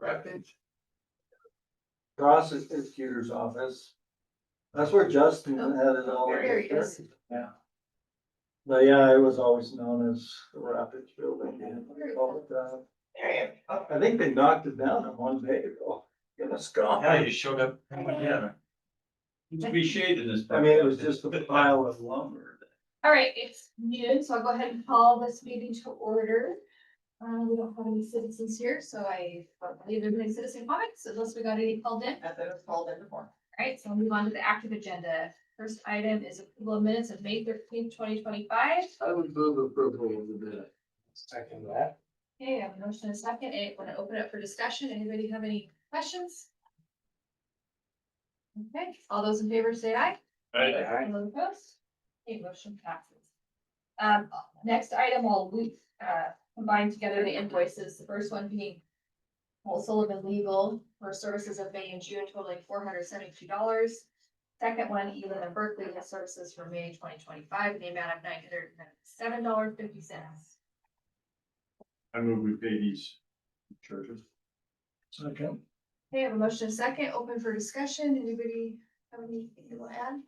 Refuge. Across is Cuter's office. That's where Justin had it all. There he is. Yeah. But yeah, it was always known as the Rapids Building. All the time. There you go. I think they knocked it down in one day ago. It was gone. Yeah, you showed up. Yeah. Used to be shade in this. I mean, it was just a pile of lumber. All right, it's noon, so I'll go ahead and call this meeting to order. We don't have any citizens here, so I don't believe there's any citizen comments unless we got any called in. As it was called in before. All right, so I'll move on to the active agenda. First item is approval of minutes of May 13th, 2025. I would move approval of the minute. Second that. Okay, I have a motion and a second. I want to open it up for discussion. Anybody have any questions? Okay, all those in favor say aye. All those opposed? Okay, motion passes. Next item, I'll combine together the invoices. The first one being Paul Sullivan Legal for services of May and June totaling $472. Second one, Elam and Berkeley Legal Services for May 2025 in the amount of $907.50. I move we pay these charges. Second. Okay, I have a motion and a second, open for discussion. Anybody have anything to add?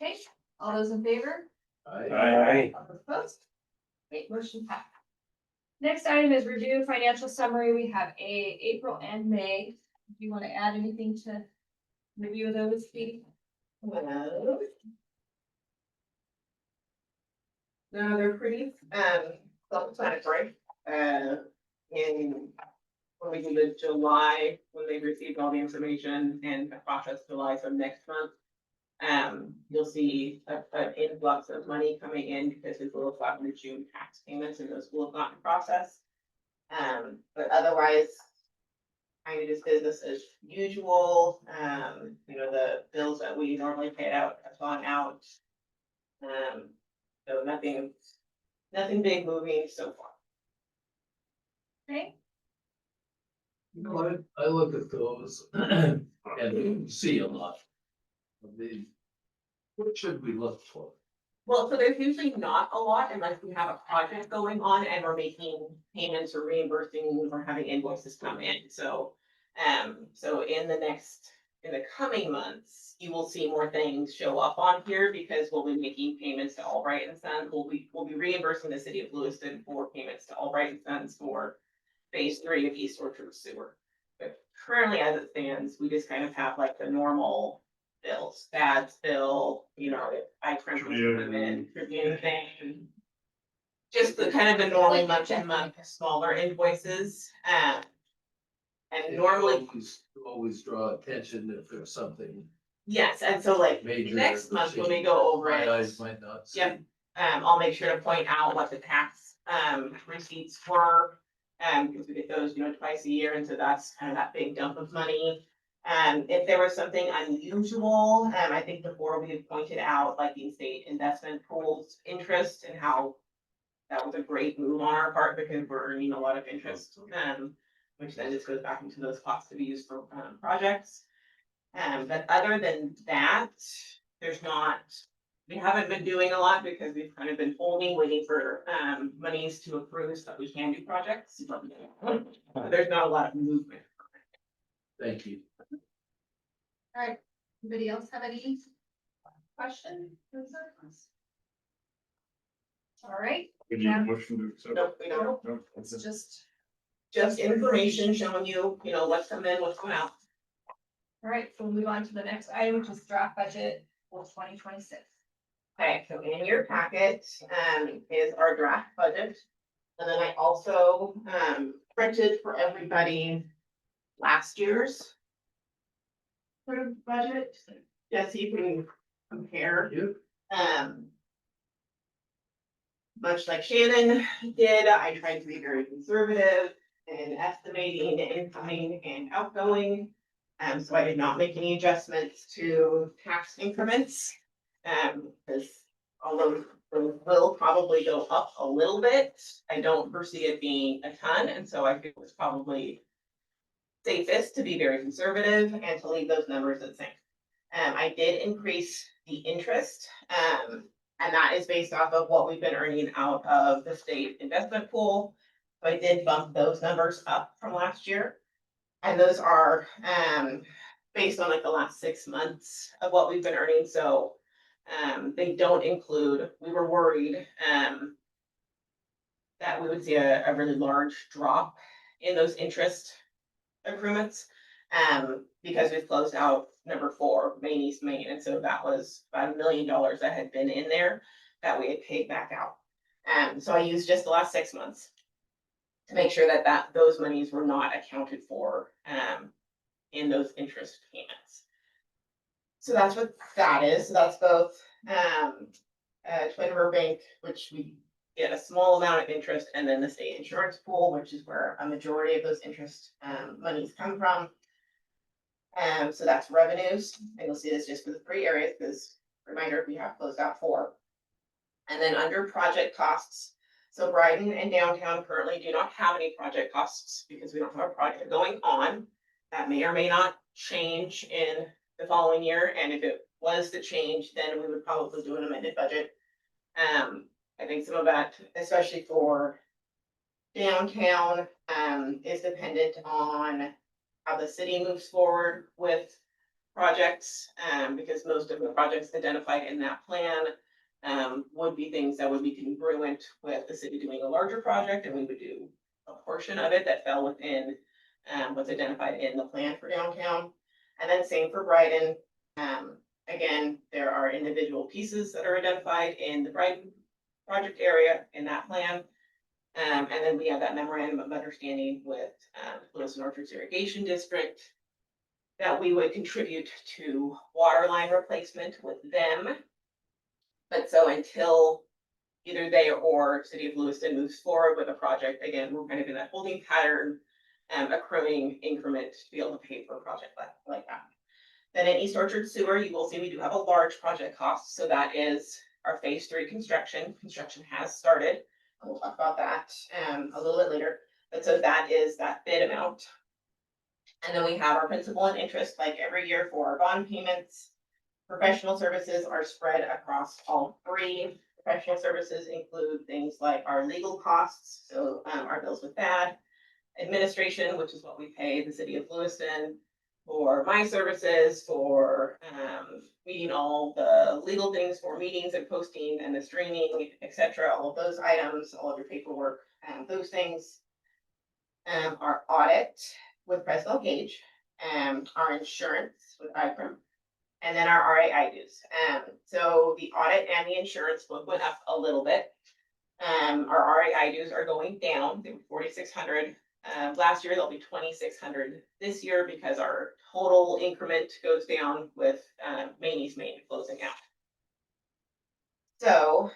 Okay, all those in favor? Aye. All those opposed? Okay, motion passed. Next item is review financial summary. We have April and May. Do you want to add anything to review those, Katie? No, they're pretty, self-explanatory. In, when we do the July, when they received all the information and the process July, so next month. You'll see an influx of money coming in because we will have gotten the June tax payments and those will have gotten processed. But otherwise, kind of just business as usual. The bills that we normally pay out have gone out. So nothing big moving so far. Okay, You know, I look at those and see a lot of these. What should we look for? Well, so there's usually not a lot unless we have a project going on and we're making payments or reimbursing or having invoices come in. So in the coming months, you will see more things show up on here because we'll be making payments to Albright and Sons. We'll be reimbursing the city of Lewiston for payments to Albright and Sons for phase 3 of East Orchard Sewer. But currently, as it stands, we just kind of have like the normal bills, dad's bill, I Tribune, thing. Just the kind of the normal month-to-month smaller invoices. And normally, Always draw attention if there's something yes, and so like major. next month when we go over My it. eyes might not see. Yep. I'll make sure to point out what the tax receipts were. Because we get those, twice a year, and so that's kind of that big dump of money. If there was something unusual, I think before we had pointed out like the state investment pool's interest and how that was a great move on our part because we're earning a lot of interest. Which then just goes back into those costs to be used for projects. But other than that, we haven't been doing a lot because we've kind of been holding, waiting for monies to approve so that we can do projects. There's not a lot of movement. Thank you. all right. Anybody else have any question? Concerns? All right, We need a motion to accept. Nope, we don't. No, it's Just information showing you, what's coming in, what's going out. all right, so we'll move on to the next item, which is draft budget for 2026. Okay, so in your packet, is our draft budget. And then I also, printed for everybody last year's sort of budget, just so you can compare. Much like Shannon did, I tried to be very conservative in estimating the incoming and outgoing. So I did not make any adjustments to tax increments. Because although those will probably go up a little bit, I don't foresee it being a ton, and so I feel it's probably safest to be very conservative and to leave those numbers the same. I did increase the interest, and that is based off of what we've been earning out of the state investment pool. So I did bump those numbers up from last year. And those are, based on like the last 6 months of what we've been earning, so, they don't include, we were worried, that we would see a really large drop in those interest accruements. Because we've closed out number 4, Main East Main, and so that was about $1 million that had been in there that we had paid back out. So I used just the last 6 months to make sure that those monies were not accounted for, in those interest payments. So that's what that is. So that's both, Twin River Bank, which we get a small amount of interest, and then the state insurance pool, which is where a majority of those interest, monies come from. So that's revenues, and you'll see this just for the 3 areas, because reminder, we have closed out 4. And then under project costs, so Brighton and downtown currently do not have any project costs because we don't have a project going on. That may or may not change in the following year, and if it was to change, then we would probably do an amended budget. I think some of that, especially for downtown, is dependent on how the city moves forward with projects, because most of the projects identified in that plan would be things that would be congruent with the city doing a larger project, and we would do a portion of it that fell within what's identified in the plan for downtown. And then same for Brighton. Again, there are individual pieces that are identified in the Brighton project area in that plan. And then we have that memorandum of understanding with Lewis and Orchards Irrigation District that we would contribute to water line replacement with them. But so until either they or City of Lewiston moves forward with a project, again, we're kind of in that holding pattern, accruing increment to be able to pay for a project like that. Then in East Orchard Sewer, you will see we do have a large project cost. So that is our phase 3 construction. Construction has started. We'll talk about that a little bit later. But so that is that bid amount. And then we have our principal and interest like every year for our bond payments. Professional services are spread across all 3. Professional services include things like our legal costs, so our bills with that. Administration, which is what we pay the City of Lewiston for my services, for meeting all the legal things for meetings and posting and the streaming, etc. All of those items, all of your paperwork, those things. Our audit with President Gage, our insurance with ICRM, and then our RAI dues. So the audit and the insurance both went up a little bit. Our RAI dues are going down. They were 4,600 last year. They'll be 2,600 this year because our total increment goes down with Main East Main closing out. So,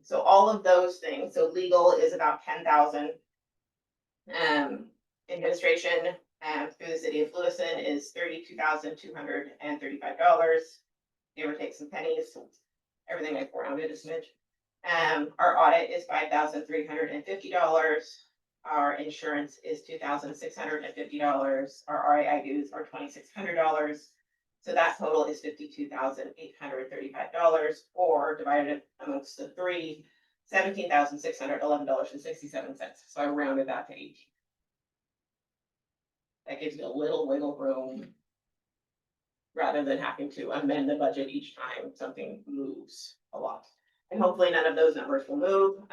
so all of those things. So legal is about 10,000. Administration through the City of Lewiston is $32,235. Give or take some pennies. Everything I've rounded a smidge. Our audit is $5,350. Our insurance is $2,650. Our RAI dues are $2,600. So that total is $52,835, or divided amongst the 3, $17,611.67. So I rounded that to 18. That gives you a little wiggle room rather than having to amend the budget each time something moves a lot. And hopefully none of those numbers will move.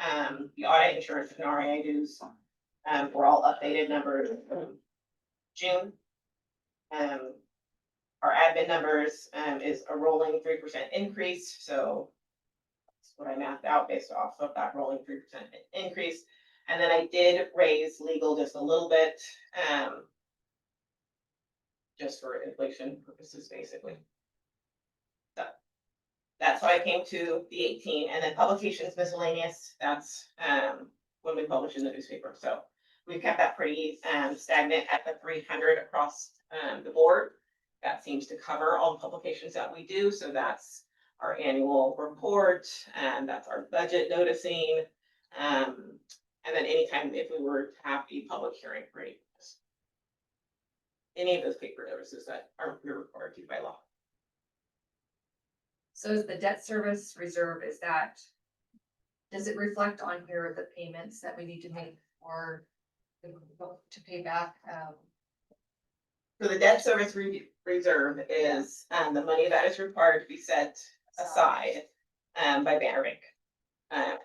The audit, insurance, and RAI dues were all updated numbers from June. Our admin numbers is a rolling 3% increase. So that's what I mapped out based off of that rolling 3% increase. And then I did raise legal just a little bit, just for inflation purposes, basically. So that's how I came to the 18. And then publications miscellaneous, that's when we publish in the newspaper. So we've kept that pretty stagnant at the 300 across the board. That seems to cover all the publications that we do. So that's our annual report, and that's our budget noticing. And then anytime if we were to have a public hearing for any of those paper notices that are required to by law. So is the debt service reserve, does it reflect on here the payments that we need to make or to pay back So the debt service reserve is, the money that is required to be set aside, by Banner Bank,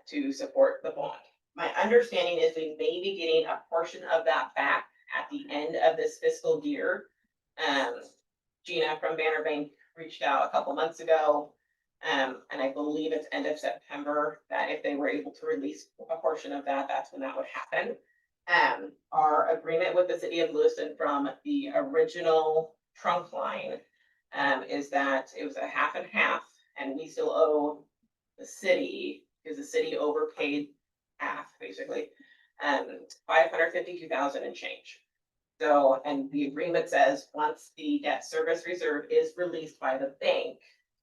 to support the bond. My understanding is we may be getting a portion of that back at the end of this fiscal year. Gina from Banner Bank reached out a couple months ago. And I believe it's end of September that if they were able to release a portion of that, that's when that would happen. Our agreement with the city of Lewiston from the original trunk line, is that it was a half and half, and we still owe the city, because the city overpaid half, basically, $552,000 and change. So, and the agreement says, once the debt service reserve is released by the bank,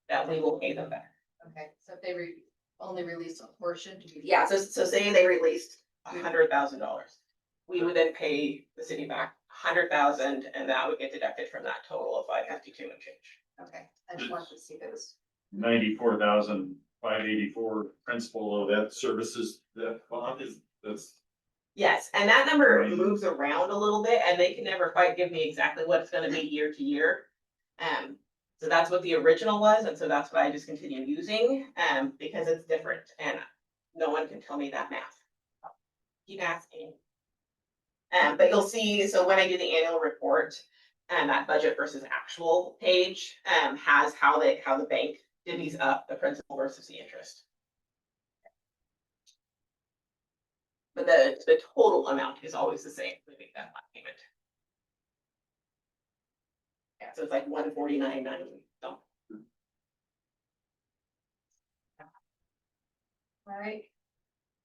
that we will pay them back. Okay, so if they only release a portion to be. Yeah, so say they released $100,000. We would then pay the city back $100,000, and that would get deducted from that total of 552 and change. Okay, I just wanted to see if it was. 94,584 principal of that services, that bond is, that's. Yes, and that number moves around a little bit, and they can never quite give me exactly what it's gonna be year to year. So that's what the original was, and so that's what I just continue using, because it's different, and no one can tell me that math. Keep asking. But you'll see, so when I do the annual report, that budget versus actual page, has how the bank divvies up the principal versus the interest. But the total amount is always the same, we make that payment. Yeah, so it's like 149.9, so. All right.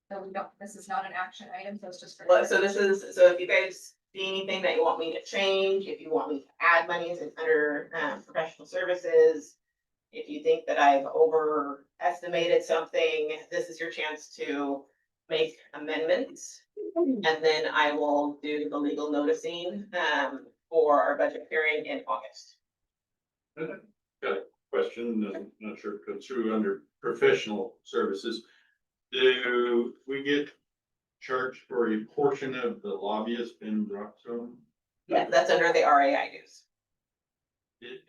So we don't, this is not an action item, so it's just for. Well, so this is, so if you guys see anything that you want me to change, if you want me to add monies, it's under, professional services. If you think that I've overestimated something, this is your chance to make amendments. And then I will do the legal noticing, for our budget hearing in August. Got a question, I'm not sure if it goes through under professional services. Do we get charged for a portion of the lobbyist in Rockstone? Yeah, that's under the RAI dues.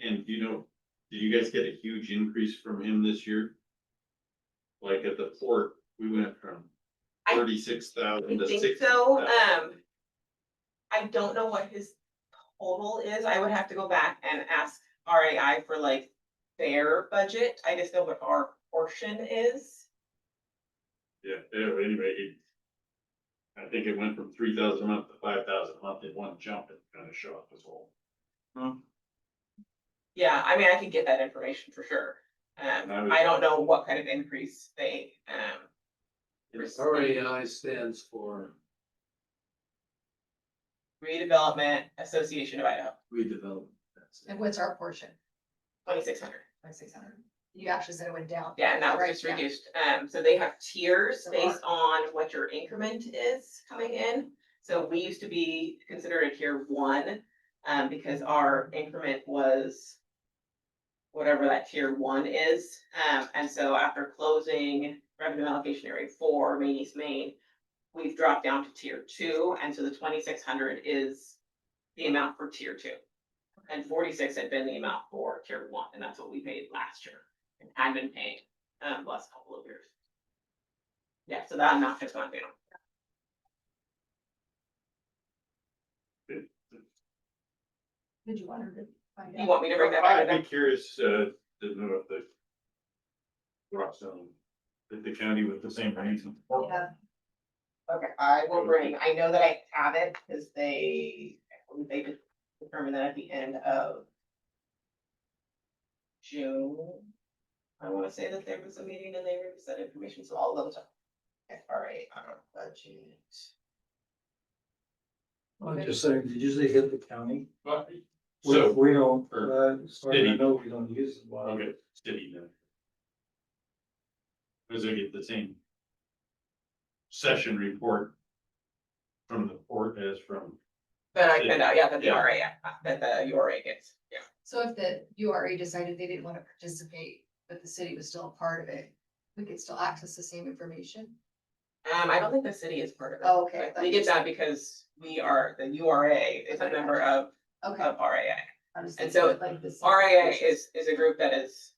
And do you know, did you guys get a huge increase from him this year? Like at the port, we went from I 36,000 to I think 60,000. so, I don't know what his total is, I would have to go back and ask RAI for like their budget, I just know what our portion is. Yeah, anyway, I think it went from 3,000 a month to 5,000 a month in one jump, and kind of shot us all. Yeah, I mean, I can get that information for sure. I don't know what kind of increase they, RAI stands for Redevelopment Association of Idaho, redevelopment. That's it. And what's our portion? 2,600. 2,600. You actually said it went down. Yeah, and that was Right, just yeah. reduced. So they have tiers So based on what your increment is coming in. So we used to be considered a tier 1, because our increment was whatever that tier 1 is. And so after closing revenue allocation area 4, Main East Main, we've dropped down to tier 2, and so the 2,600 is the amount for tier 2. And 46 had been the amount for tier 1, and that's what we paid last year and had been paying the last couple of years. Yeah, so that amount has gone down. Did you want her to find You out? want me to bring that back? I'd be curious to know if the Rockstone, the county with the same reason. Yeah, Okay, I will bring, I know that I have it, because they determined that at the end of June. I wanna say that there was a meeting and they released that information, so all of them. FRA, budget. I'm just saying, did you say hit the county? So, We don't, or as far as I city. know, we don't use it. Well, okay, city then. Cause they get the same session report from the port as from, That I found out, yeah, that the Yeah. RA, that the URA gets, yeah. so if the URA decided they didn't want to participate, but the city was still a part of it, we could still access the same information? I don't think the city is part of it. Oh, okay. We get that because we are, the URA is a member of Okay. of RAA. I was And thinking so of like this. RAA is a group that is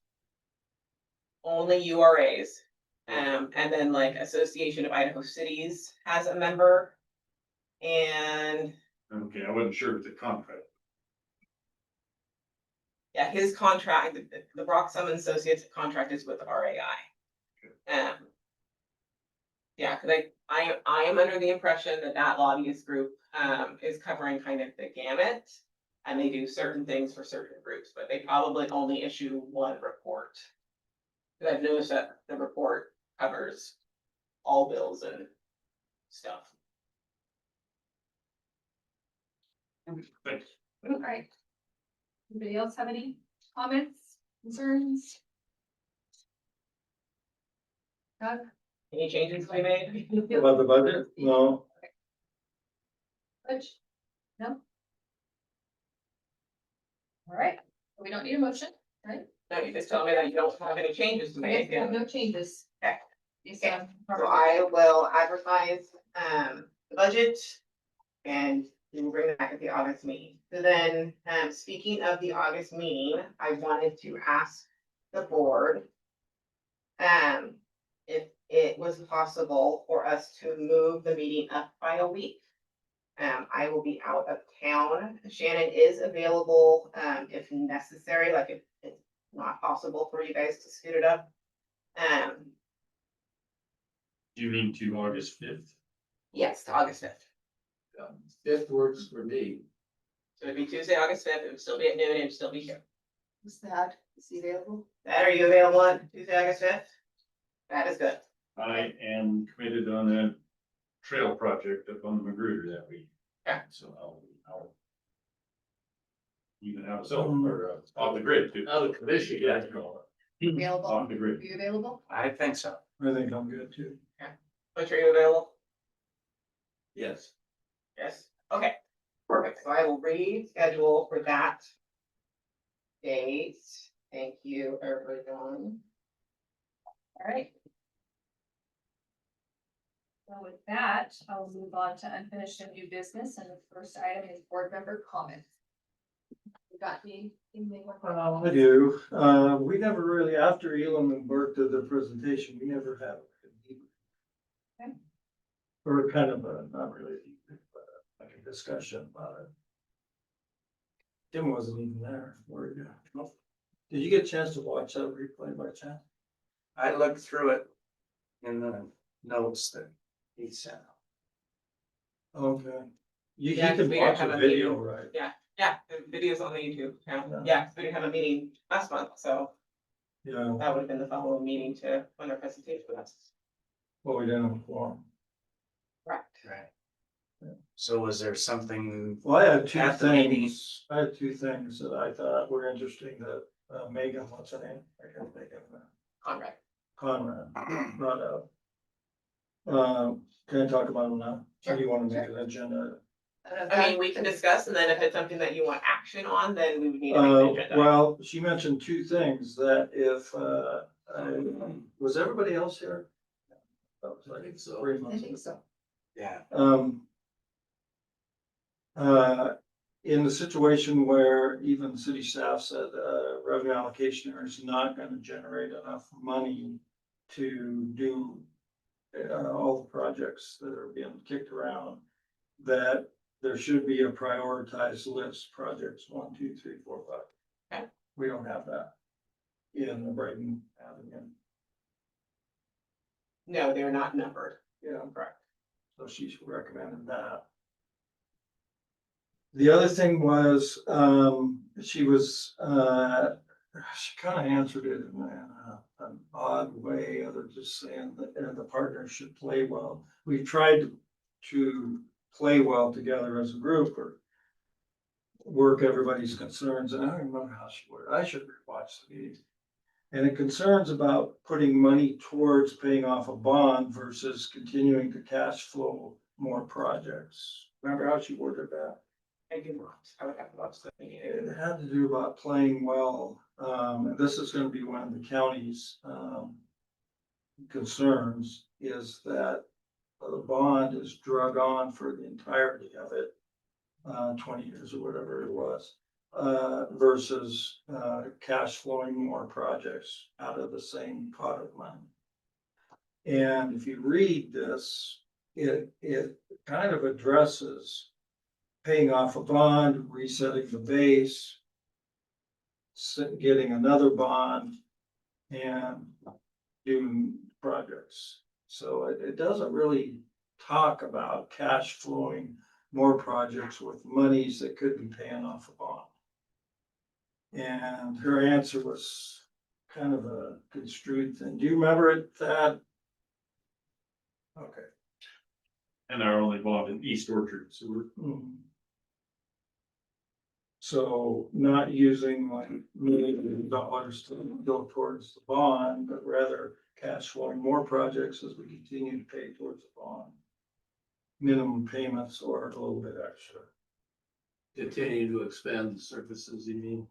only URAs. And then like Association of Idaho Cities has a member. And Okay, I wasn't sure with the contract. yeah, his contract, the Brock Summon Associates contract is with RAI. Yeah, cause I am under the impression that that lobbyist group, is covering kind of the gamut. And they do certain things for certain groups, but they probably only issue one report. Cause I've noticed that the report covers all bills and stuff. Thanks. All right. Anybody else have any comments, concerns? Doug? Any changes to be made? About the budget? No. Rich? No? All right, we don't need a motion, right? No, you just tell me that you don't have any changes to I guess make. we have and- no changes. Okay. Based Okay. on. So I will advertise, the budget. And we will bring it back at the August meeting. So then, speaking of the August meeting, I wanted to ask the board. If it was possible for us to move the meeting up by a week. I will be out of town. Shannon is available, if necessary, like if it's not possible for you guys to scoot it up. You mean to August 5th? Yes, to August 5th. Fifth works for me. So it'd be Tuesday, August 5th. It would still be at noon. It would still be here. Is that, is he available? That, are you available on Tuesday, August 5th? That is good. I am committed on that trail project up on the Magruder that week. Yeah. So I'll even out of cell or off the grid too. Out of commission, yeah. Available? Off the Are grid. you available? I think so. I think I'm good too. Which are you available? Yes. Yes. Okay, perfect. So I will reschedule for that date. Thank you, everyone. All right. So with that, I'll move on to unfinished and new business, and the first item is board member comments. You got anything they want? I do. We never really, after Elam and Burke did their presentation, we never had a debrief. Okay. Or kind of a, not really a debrief, but like a discussion about it. Tim wasn't even there. Where did you? Did you get a chance to watch that replay by chance? I looked through it in the notes that he sent. Okay. You Yeah, can we didn't watch have a a video, meeting. right? Yeah, the video's on the YouTube channel. Yeah. Yeah, 'cause we didn't have a meeting last month, so Yeah, that would have been the following meeting to when their presentation was. well, we didn't have a forum. Correct. Right. Yeah. So was there something, Well, I had two At the meeting. things, I had two things that I thought were interesting that Megan, what's her name? I can't think of her. Conrad. Conrad brought up. Can I talk about them now? Or do you wanna make an agenda? I mean, we can discuss, and then if it's something that you want action on, then we would need to make an agenda. Well, she mentioned two things that if, was everybody else here? That was I like think so. 3 I months think ago. so. yeah, In the situation where even city staff said, revenue allocation is not gonna generate enough money to do all the projects that are being kicked around, that there should be a prioritized list, projects 1, 2, 3, 4, 5. Okay. We don't have that in the Brighton Avenue. No, they're not numbered. Yeah. Correct. So she's recommended that. The other thing was, she was, she kind of answered it in an odd way, other just saying that the partners should play well. We've tried to play well together as a group or work everybody's concerns, and I don't remember how she worded it. I should watch the meeting. And it concerns about putting money towards paying off a bond versus continuing to cash flow more projects. Remember how she worded that? I do not. I would have to watch the meeting. It had to do about playing well. And this is gonna be one of the county's, concerns is that the bond is drug on for the entirety of it. 20 years or whatever it was, versus, cash flowing more projects out of the same pot of money. And if you read this, it kind of addresses paying off a bond, resetting the base, getting another bond, and doing projects. So it doesn't really talk about cash flowing more projects with monies that could be paying off a bond. And her answer was kind of a construed thing. Do you remember it, Thad? Okay. And our only bond in East Orchard Sewer. Mhm. So not using like millions of dollars to go towards the bond, but rather cash flowing more projects as we continue to pay towards the bond. Minimum payments or a little bit extra. Continue to expand the services, you mean?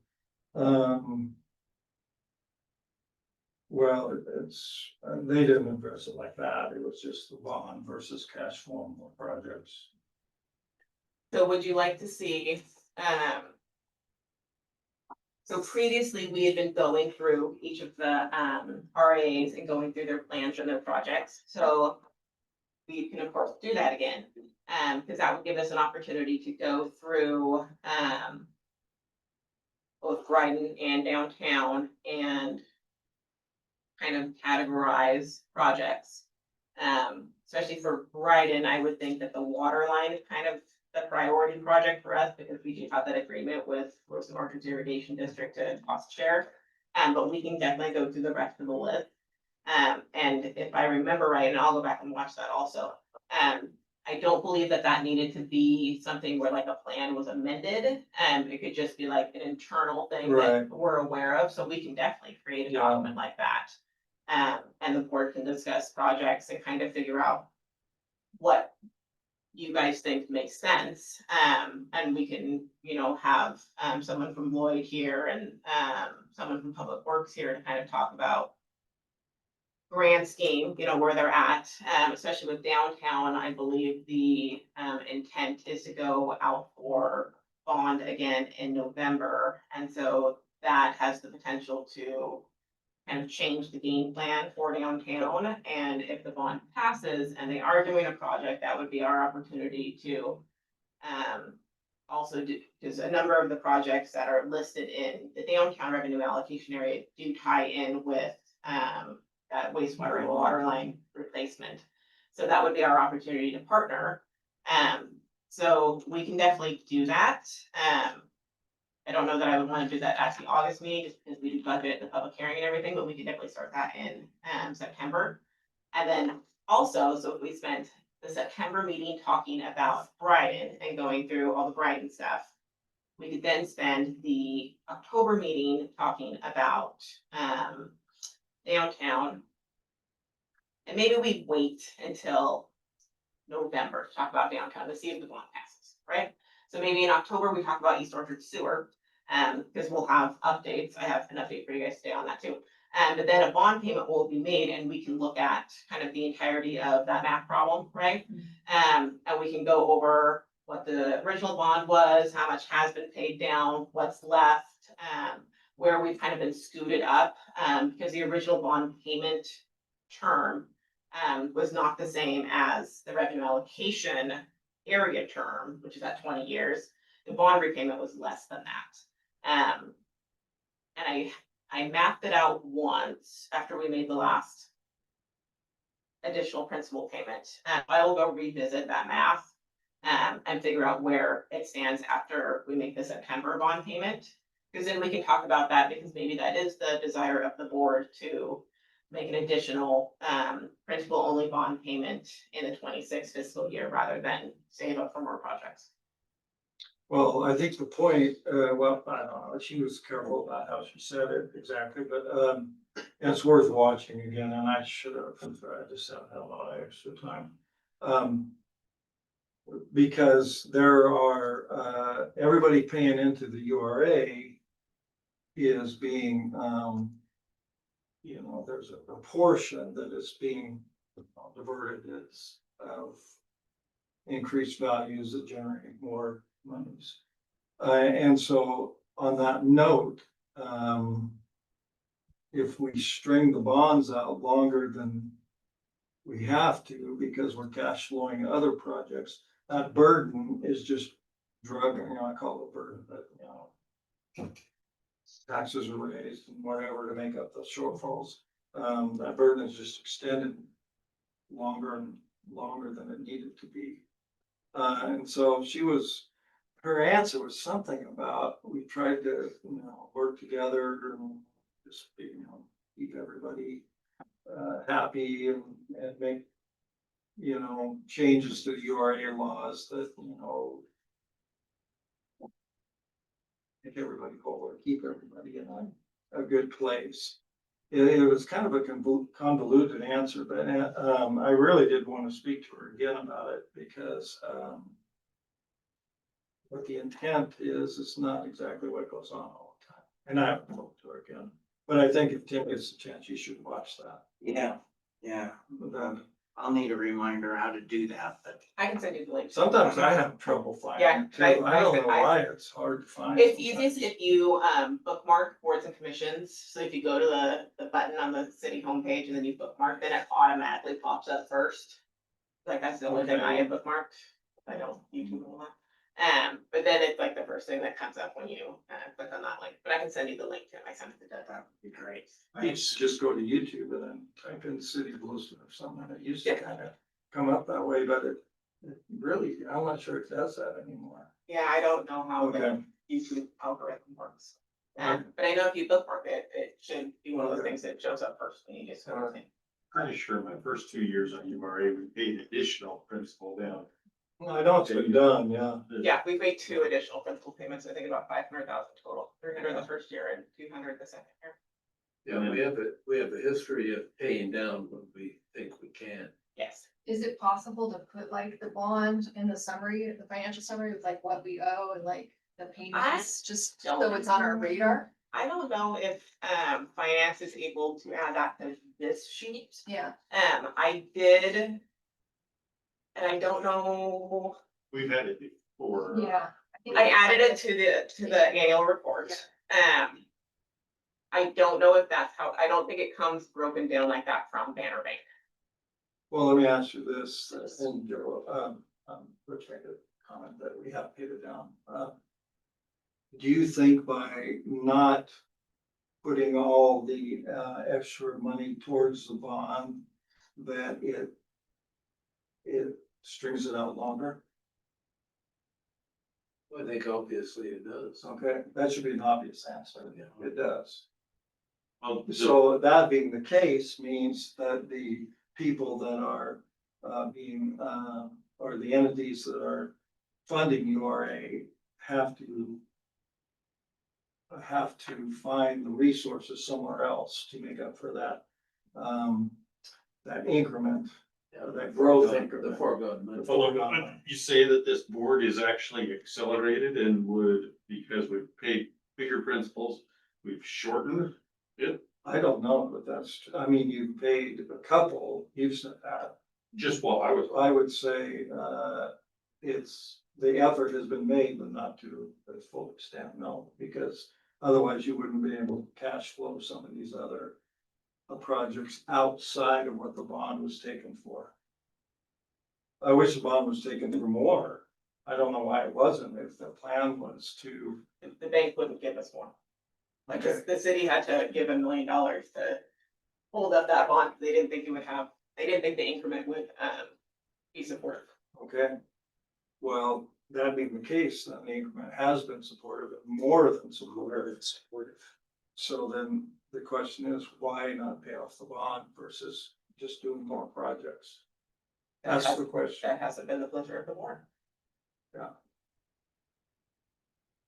Well, they didn't address it like that. It was just the bond versus cash flowing more projects. So would you like to see, so previously we had been going through each of the, RAs and going through their plans and their projects, so we can of course do that again, because that would give us an opportunity to go through, both Brighton and downtown and kind of categorize projects. Especially for Brighton, I would think that the water line is kind of the priority project for us because we do have that agreement with Rose and Orchards Irrigation District to cost share. But we can definitely go through the rest of the list. And if I remember right, and I'll go back and watch that also. I don't believe that that needed to be something where like a plan was amended. It could just be like an internal thing Right. that we're aware of, so we can definitely create a Yeah. document like that. And the board can discuss projects and kind of figure out what you guys think makes sense. And we can, have, someone from Lloyd here and, someone from Public Works here to kind of talk about grand scheme, where they're at, especially with downtown. I believe the, intent is to go out for bond again in November. And so that has the potential to kind of change the game plan for downtown. And if the bond passes and they are doing a project, that would be our opportunity to also do, because a number of the projects that are listed in the downtown revenue allocation area do tie in with that wastewater and water line replacement. So that would be our opportunity to partner. So we can definitely do that. I don't know that I would want to do that at the August meeting, just because we do budget, the public hearing and everything, but we can definitely start that in September. And then also, so if we spent the September meeting talking about Brighton and going through all the Brighton stuff, we could then spend the October meeting talking about downtown. And maybe we wait until November to talk about downtown to see if the bond passes, right? So maybe in October, we talk about East Orchard Sewer, because we'll have updates. I have an update for you guys today on that too. But then a bond payment will be made and we can look at kind of the entirety of that math problem, right? And we can go over what the original bond was, how much has been paid down, what's left, where we've kind of been scooted up, because the original bond payment term was not the same as the revenue allocation area term, which is at 20 years. The bond repayment was less than that. And I mapped it out once after we made the last additional principal payment. I will go revisit that math and figure out where it stands after we make the September bond payment. Because then we can talk about that, because maybe that is the desire of the board to make an additional principal only bond payment in the 26 fiscal year rather than save up for more projects. Well, I think the point, well, I don't know, she was careful about how she said it exactly, but it's worth watching again, and I should have, I just haven't had a lot of extra time. Because there are, everybody paying into the URA is being, there's a proportion that is being diverted as of increased values that generate more monies. And so on that note, if we string the bonds out longer than we have to, because we're cash flowing other projects, that burden is just drug, I call it a burden, but, taxes are raised and whatever to make up the shortfalls. That burden is just extended longer and longer than it needed to be. And so her answer was something about, we tried to, work together and just, keep everybody happy and make, changes to the URA laws that, make everybody whole or keep everybody in a good place. It was kind of a convoluted answer, but I really did want to speak to her again about it because what the intent is not exactly what goes on all the time. And I haven't talked to her again, but I think if Tim gets a chance, you should watch that. Yeah, But then I'll need a reminder how to do that, but. I can send you the link. sometimes I have trouble finding Yeah, it too. I don't know why it's hard to find. It's easiest if you bookmark boards and commissions. So if you go to the button on the city homepage and then you bookmark, then it automatically pops up first. Like that's the only thing I have bookmarked. I don't YouTube all that. But then it's like the first thing that comes up when you click on that link. But I can send you the link to it. I sent it to Doug. That would be great. I used to just go to YouTube and then type in city of Lewiston or something. It used to kind of come up that way, but it really, I'm not sure it does that anymore. Yeah, I don't know how the Okay. YouTube algorithm works. Okay. But I know if you bookmark it, it should be one of those things that shows up first when you just go to it. Pretty sure my first 2 years on URA, we paid additional principal down. Well, I know it's been done, yeah. Yeah, we've made 2 additional principal payments, I think about 500,000 total, 300 the first year and 200 the second year. Yeah, we have a history of paying down when we think we can. Yes. Is it possible to put like the bond in the summary, the financial summary with like what we owe and like the payments, just so it's on our radar? I don't know if finance is able to add that to this sheet. Yeah. I did. And I don't know, We've had it before. Yeah. I added it to the annual report. I don't know if that's how, I don't think it comes broken down like that from Banner Bank. Well, let me ask you this, and Joe, Rich made a comment that we have paid it down. Do you think by not putting all the extra money towards the bond, that it strings it out longer? I think obviously it does. Okay, that should be an obvious answer. Yeah. It does. Well, So that being the case means that the people that are or the entities that are funding URA have to find the resources somewhere else to make up for that, that increment, Yeah, that growth the increment. foregone money. Well, you say that this board is actually accelerated and would, because we've paid bigger principals, we've shortened it. I don't know, but I mean, you've paid a couple, you've said that. Just while I was. I would say, the effort has been made, but not to the full extent, no, because otherwise you wouldn't be able to cash flow some of these other projects outside of what the bond was taken for. I wish the bond was taken for more. I don't know why it wasn't, if the plan was to. The bank wouldn't give us more. Like Okay. the city had to give $1 million to hold up that bond. They didn't think the increment would be supportive. Okay, well, that being the case, then the increment has been supportive, and more than supportive. So then the question is, why not pay off the bond versus just doing more projects? That's the question. That hasn't been the pleasure of the board. Yeah.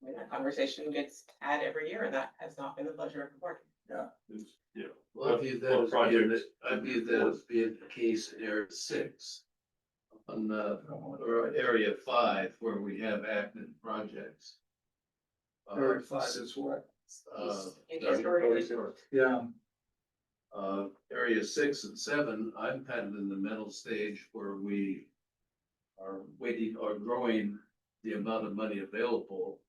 I mean, that conversation gets had every year and that has not been the pleasure of the board. Yeah. Well, I view that as being the case in area 6. On or area 5, where we have active projects. Area 5 is what? Yeah, Area 6 and 7, I'm kind of in the middle stage where we are growing the amount of money available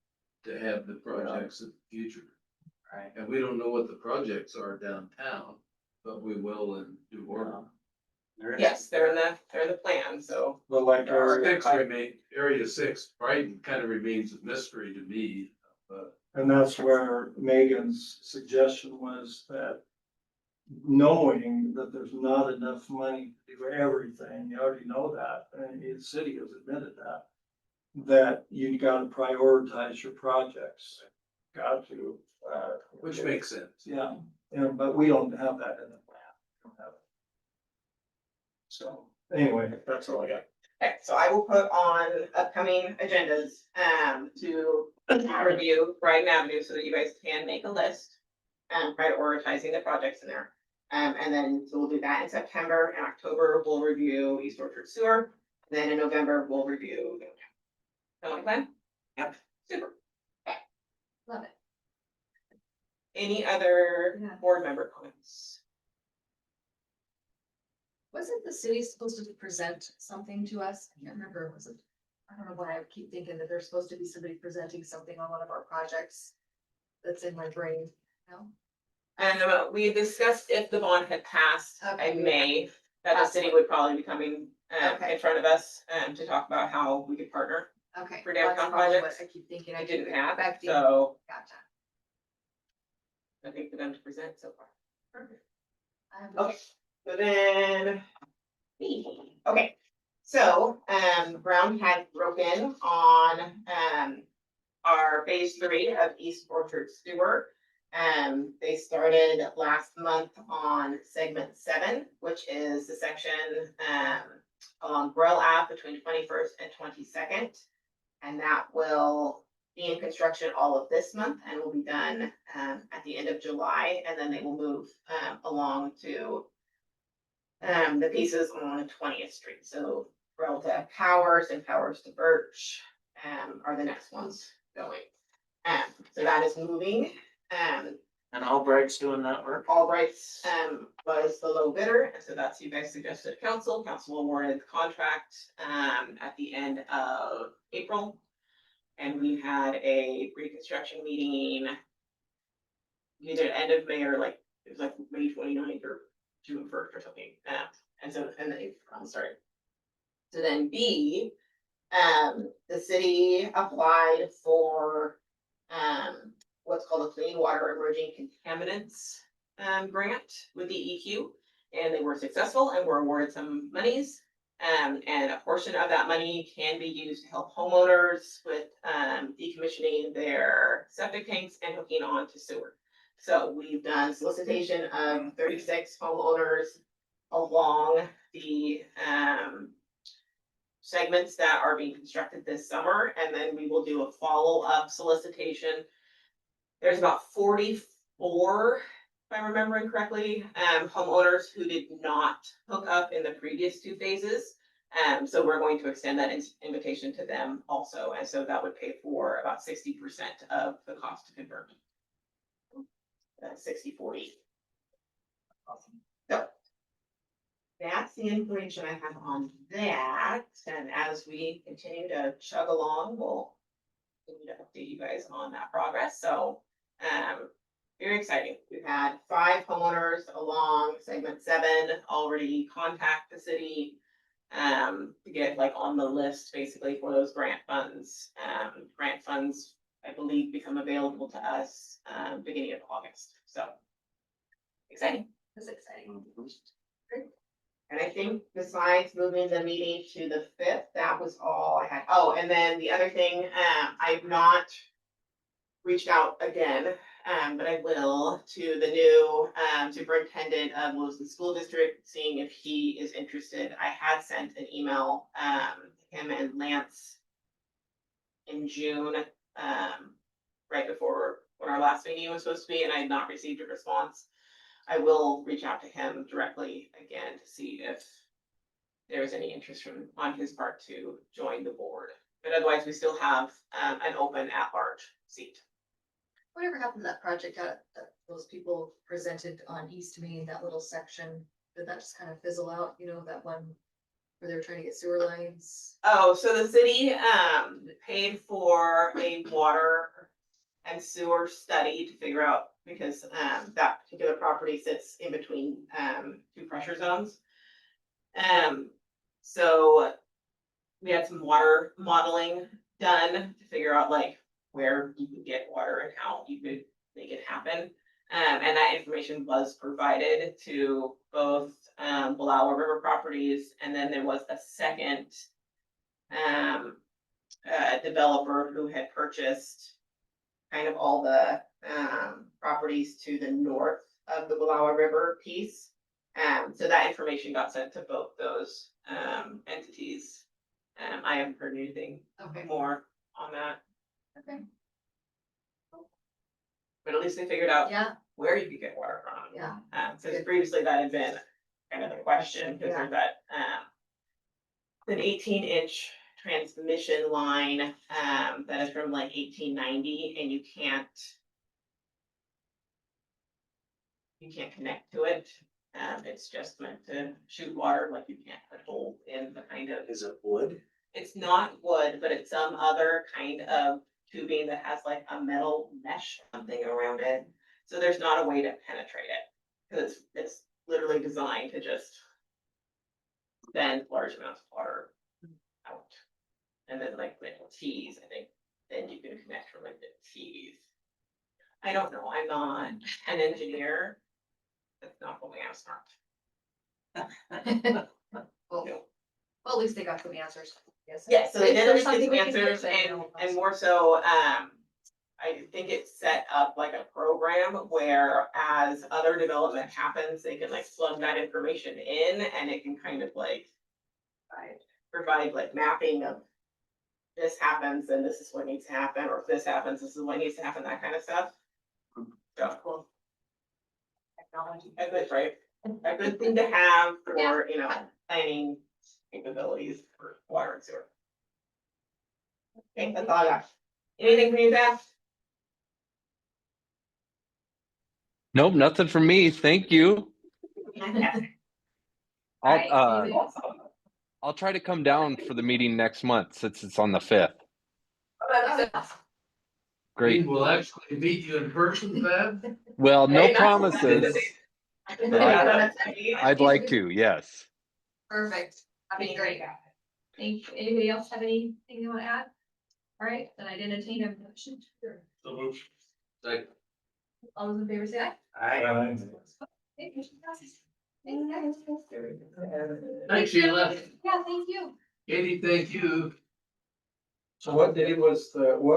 to have the projects in the future. Right. And we don't know what the projects are downtown, but we will in due order. There is- Yes, they're in the plan, so. But like Area 6, Brighton kind of remains a mystery to me, but and that's where Megan's suggestion was that knowing that there's not enough money to do everything, you already know that, and the city has admitted that you gotta prioritize your projects. Got to, which makes sense. yeah, but we don't have that in the plan. We don't have it. So, anyway, that's all I got. Okay, so I will put on upcoming agendas, to review Brighton Avenue so that you guys can make a list. Prioritizing the projects in there. And then, so we'll do that in September. In October, we'll review East Orchard Sewer. Then in November, we'll review. Sound like a plan? Yep. Super. Love it. Any other Yeah. board member comments? Wasn't the city supposed to present something to us? I can't remember, was it? I don't know why I keep thinking that there's supposed to be somebody presenting something on one of our projects. That's in my brain, no? And we discussed if the bond had passed Okay. in May, that the city would probably be coming Okay. in front of us to talk about how we could partner. Okay. For that's downtown probably what projects, I keep thinking. I keep didn't have, expecting. so Gotcha. I think for them to present so far. Perfect. I have- Okay, so then. Okay, so, ground had broken on, our phase 3 of East Orchard Sewer. They started last month on segment 7, which is the section, along Brill Ave between 21st and 22nd. And that will be in construction all of this month and will be done, at the end of July, and then they will move, along to the pieces on 20th Street, so Brill to Powers and Powers to Birch, are the next ones going. So that is moving, And Albright's doing that work? Albright's, was the low bidder, and so that's who you guys suggested council awarded the contract, at the end of April. And we had a pre-construction meeting either end of May or like, it was like May 29th or June 1st or something, and so, and then April started. So then B, the city applied for, what's called a Clean Water Emerging Contaminants, grant with DEQ. And they were successful and were awarded some monies. And a portion of that money can be used to help homeowners with, decommissioning their septic tanks and hooking on to sewer. So we've done solicitation of 36 homeowners along the, segments that are being constructed this summer, and then we will do a follow-up solicitation. There's about 44, if I'm remembering correctly, homeowners who did not hook up in the previous 2 phases. So we're going to extend that invitation to them also, and so that would pay for about 60% of the cost to convert. 60/40. So that's the information I have on that, and as we continue to chug along, we'll continue to update you guys on that progress, so, very exciting. We've had 5 homeowners along segment 7 already contact the city, to get like on the list basically for those grant funds. Grant funds, I believe, become available to us, beginning of August, so. Exciting. That's exciting. And I think besides moving the meeting to the 5th, that was all I had. Oh, and then the other thing, I've not reached out again, but I will to the new, superintendent of Lewiston School District, seeing if he is interested. I had sent an email, him and Lance in June, right before when our last meeting was supposed to be, and I had not received a response. I will reach out to him directly again to see if there is any interest on his part to join the board. But otherwise, we still have, an open at-large seat. Whatever happened to that project that those people presented on East Main, that little section, did that just kind of fizzle out, you know, that one Where they were trying to get sewer lines. Oh, so the city, paid for a water and sewer study to figure out, because, that particular property sits in between, two pressure zones. So we had some water modeling done to figure out like where you could get water and how you could make it happen. And that information was provided to both, Wallowa River Properties, and then there was a second developer who had purchased kind of all the, properties to the north of the Wallowa River piece. So that information got sent to both those, entities. I haven't heard anything Okay. more on that, Okay. but at least they figured out Yeah, where you could get water from. yeah. Since previously that had been kind of the question, because there's that, an 18-inch transmission line, that is from like 1890, and you can't connect to it. It's just meant to shoot water, like you can't put holes in the kind of, Is it wood? it's not wood, but it's some other kind of tubing that has like a metal mesh something around it. So there's not a way to penetrate it, because it's literally designed to just send large amounts of water out. And then like little T's, I think, then you can connect from like the T's. I don't know, I'm not an engineer. That's not what I'm smart. Well, No. well, at least they got some answers. Yes. Yeah, so they If did there's at least get something we some can do, answers, then and we'll- more so, I think it's set up like a program where as other development happens, they can like plug that information in, and it can kind of like provide like mapping of this happens and this is what needs to happen, or if this happens, this is what needs to happen, that kind of stuff. So cool. Technology, a good, right? A good thing to have for, you know, planning capabilities for water and sewer. Okay, that's all I got. Anything from you, Beth? Nope, nothing from me. Thank you. Alright, I'll I'll try to come down for the meeting next month since it's on the 5th. Great. We'll actually meet you in person, Bev. Well, no Hey, that's- promises. I'd like to, yes. Perfect. That'd be great. Thank you. Anybody else have anything you want to add? All right, then I'd entertain a motion. So move. Like, All those in favor say aye. Okay, motion passes. Thank you, guys. thanks, Sheila. Yeah, thank you. Katie, thank you. So what day was the, what